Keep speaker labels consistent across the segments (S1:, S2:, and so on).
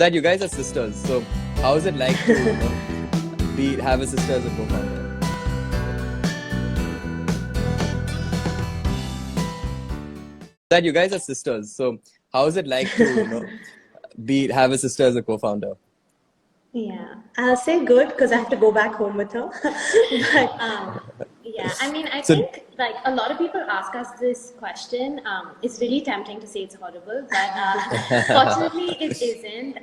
S1: That you guys are sisters. So how is it like to have a sister as a co-founder? That you guys are sisters. So how is it like to have a sister as a co-founder?
S2: Yeah, I'll say good because I have to go back home with her. But
S3: Yeah, I mean, I
S1: So
S3: think like a lot of people ask us this question. It's really tempting to say it's horrible, but fortunately it isn't.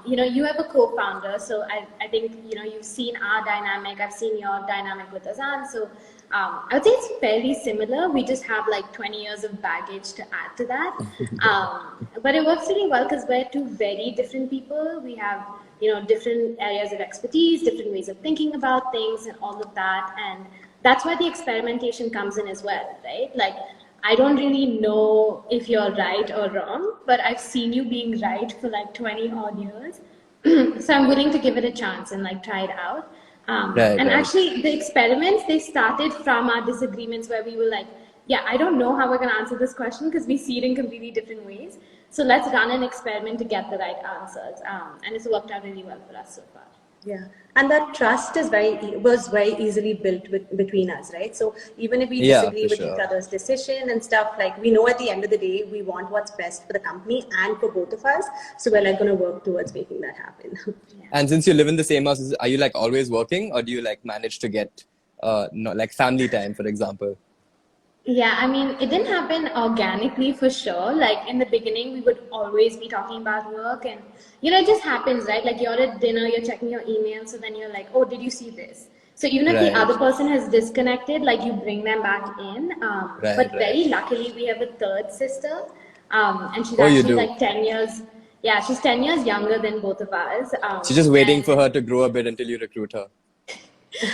S3: You have a co-founder, so I think, you've seen our dynamic. I've seen your dynamic with Azan. So I would say it's fairly similar. We just have like 20 years of baggage to add to that. But it works really well because we're two very different people. We have, different areas of expertise, different ways of thinking about things and all of that. And that's why the experimentation comes in as well, right? Like, I don't really know if you're right or wrong, but I've seen you being right for like 20 odd years. So I'm willing to give it a chance and like try it out.
S1: right.
S3: Actually, the experiments, they started from our disagreements where we were like, yeah, I don't know how we're going to answer this question because we see it in completely different ways. So let's run an experiment to get the right answers. And it's worked out really well for us so far.
S2: yeah, and that trust was very easily built between us, right? So even if we
S1: Yeah,
S2: disagree
S1: for
S2: with
S1: sure.
S2: each other's decision and stuff, like we know at the end of the day we want what's best for the company and for both of us. So we're like going to work towards making that happen.
S1: And since you live in the same house, are you like always working, or do you like manage to get like family time, for example?
S3: Yeah, I mean, it didn't happen organically for sure. Like in the beginning, we would always be talking about work, and it just happens, right? Like you're at dinner, you're checking your email, so then you're like, oh, did you see this? So even if the
S1: Right,
S3: other person has disconnected, like you bring them back in. But
S1: right.
S3: very luckily, we have a third sister, and she's
S1: Oh, you
S3: actually
S1: do.
S3: like 10 years. Yeah, she's 10 years younger than both of us.
S1: She's just waiting for
S3: And
S1: her to grow a bit until you recruit her.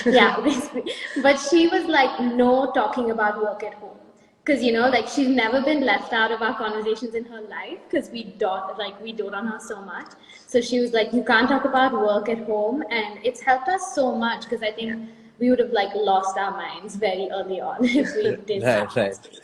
S3: yeah, basically. But she was like, no talking about work at home. Because, like she's never been left out of our conversations in her life because we dote on her so much. So she was like, you can't talk about work at home. And it's helped us so much because I think we would have like lost our minds very early on if we did have
S1: Right,
S3: that
S1: right.
S3: space.